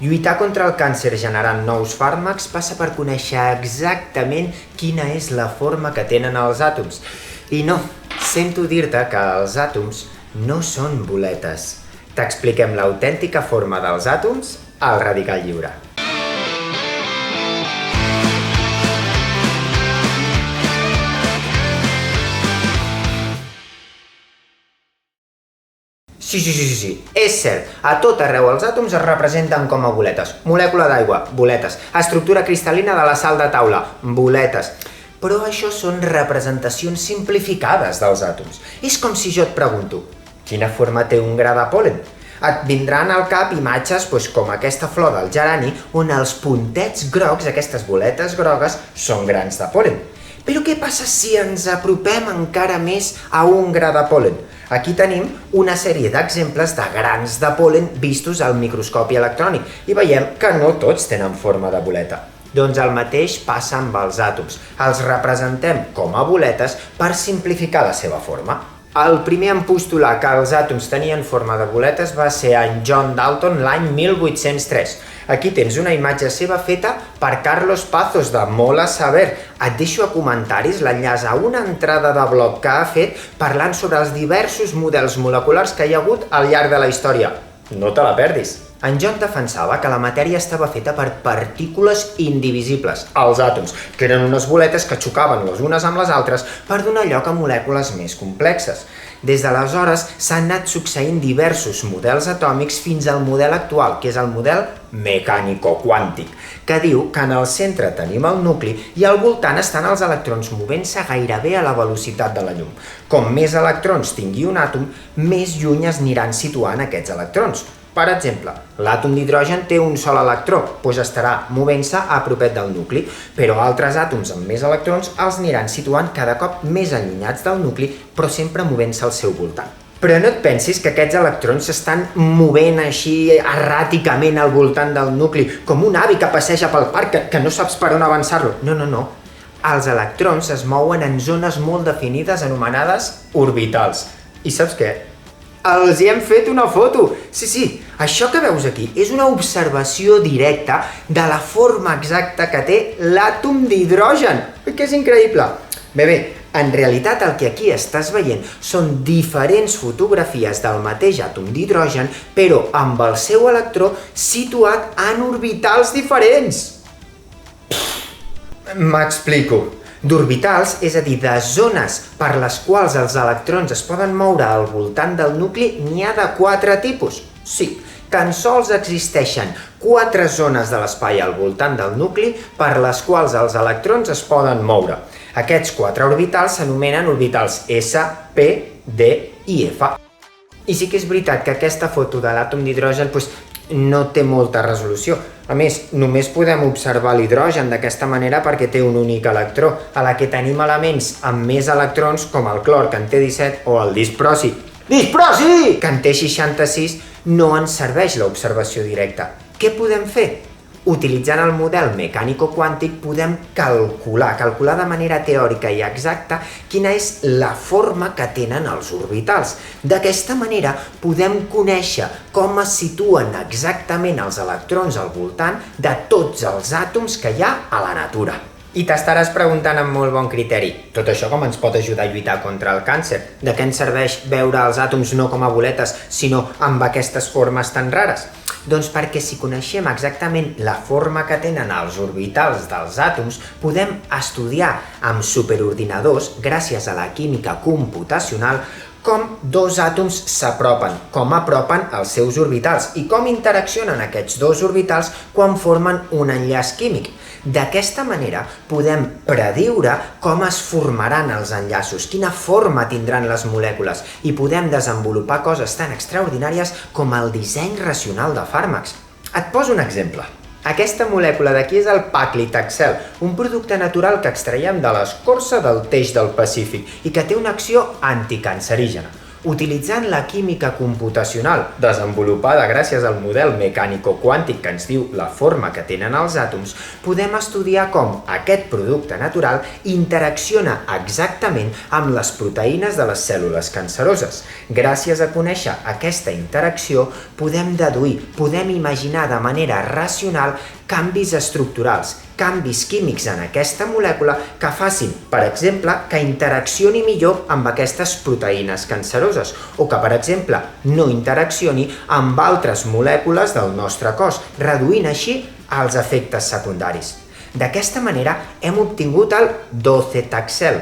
Lluitar contra el càncer generant nous fàrmacs passa per conèixer exactament quina és la forma que tenen els àtoms. I no, sento dir-te que els àtoms no són boletes. T'expliquem l'autèntica forma dels àtoms al Radical Lliure. Sí, és cert. A tot arreu els àtoms es representen com a boletes. Molècula d'aigua, boletes. Estructura cristal·lina de la sal de taula, boletes. Però això són representacions simplificades dels àtoms. És com si jo et pregunto, quina forma té un gra de pol·len? Et vindran al cap imatges com aquesta flor del gerani on els puntets grocs, aquestes boletes grogues, són grans de pol·len. Però què passa si ens apropem encara més a un gra de pol·len? Aquí tenim una sèrie d'exemples de grans de pol·len vistos al microscopi electrònic i veiem que no tots tenen forma de boleta. Doncs el mateix passa amb els àtoms. Els representem com a boletes per simplificar la seva forma. El primer en postular que els àtoms tenien forma de boletes va ser en John Dalton l'any 1803. Aquí tens una imatge seva feta per Carlos Pazos, de molt a saber. Et deixo a comentaris l'enllaç a una entrada de blog que ha fet parlant sobre els diversos models moleculars que hi ha hagut al llarg de la història. No te la perdis. En John defensava que la matèria estava feta per partícules indivisibles, els àtoms, que eren unes boletes que xocaven les unes amb les altres per donar lloc a molècules més complexes. Des d'aleshores s'han anat succeint diversos models atòmics fins al model actual, que és el model mecànico-quàntic, que diu que en el centre tenim el nucli i al voltant estan els electrons movent-se gairebé a la velocitat de la llum. Com més electrons tingui un àtom, més lluny es aniran situant aquests electrons. Per exemple, l'àtom d'hidrogen té un sol electró, doncs estarà movent-se a propet del nucli, però altres àtoms amb més electrons els aniran situant cada cop més allunyats del nucli, però sempre movent-se al seu voltant. Però no et pensis que aquests electrons s'estan movent així erràticament al voltant del nucli, com un avi que passeja pel parc que no saps per on avançar-lo. No. Els electrons es mouen en zones molt definides anomenades orbitals. I saps què? Els hi hem fet una foto! Sí, això que veus aquí és una observació directa de la forma exacta que té l'àtom d'hidrogen. Que és increïble! Bé, en realitat el que aquí estàs veient són diferents fotografies del mateix àtom d'hidrogen, però amb el seu electró situat en orbitals diferents. M'explico. D'orbitals, és a dir, de zones per les quals els electrons es poden moure al voltant del nucli, n'hi ha de 4 tipus. Sí, tan sols existeixen 4 zones de l'espai al voltant del nucli per les quals els electrons es poden moure. Aquests 4 orbitals s'anomenen orbitals S, P, D i F. I sí que és veritat que aquesta foto de l'àtom d'hidrogen no té molta resolució. A més, només podem observar l'hidrogen d'aquesta manera perquè té un únic electró, a la que tenim elements amb més electrons com el clor, que en té 17, o el disprosi, que en té 66, no ens serveix l'observació directa. Què podem fer? Utilitzant el model mecànico-quàntic podem calcular de manera teòrica i exacta quina és la forma que tenen els orbitals. D'aquesta manera podem conèixer com es situen exactament els electrons al voltant de tots els àtoms que hi ha a la natura. I t'estaràs preguntant amb molt bon criteri, tot això com ens pot ajudar a lluitar contra el càncer? De què ens serveix veure els àtoms no com a boletes, sinó amb aquestes formes tan rares? Doncs perquè si coneixem exactament la forma que tenen els orbitals dels àtoms, podem estudiar amb superordinadors, gràcies a la química computacional, com dos àtoms s'apropen, com apropen els seus orbitals i com interaccionen aquests dos orbitals quan formen un enllaç químic. D'aquesta manera podem prediure com es formaran els enllaços, quina forma tindran les molècules i podem desenvolupar coses tan extraordinàries com el disseny racional de fàrmacs. Et poso un exemple. Aquesta molècula d'aquí és el paclitaxel, un producte natural que extraiem de l'escorça del teix del Pacífic i que té una acció anticancerígena. Utilitzant la química computacional, desenvolupada gràcies al model mecànico-quàntic que ens diu la forma que tenen els àtoms, podem estudiar com aquest producte natural interacciona exactament amb les proteïnes de les cèl·lules canceroses. Gràcies a conèixer aquesta interacció, podem deduir, podem imaginar de manera racional canvis estructurals, canvis químics en aquesta molècula que facin, per exemple, que interaccioni millor amb aquestes proteïnes canceroses o que, per exemple, no interaccioni amb altres molècules del nostre cos, reduint així els efectes secundaris. D'aquesta manera hem obtingut el docetaxel,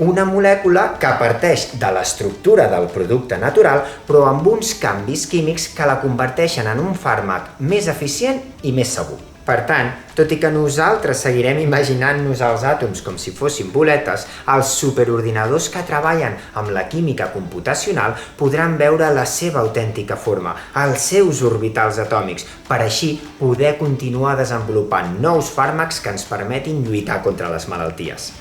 una molècula que parteix de l'estructura del producte natural però amb uns canvis químics que la converteixen en un fàrmac més eficient i més segur. Per tant, tot i que nosaltres seguirem imaginant-nos els àtoms com si fossin boletes, els superordinadors que treballen amb la química computacional podran veure la seva autèntica forma, els seus orbitals atòmics, per així poder continuar desenvolupant nous fàrmacs que ens permetin lluitar contra les malalties.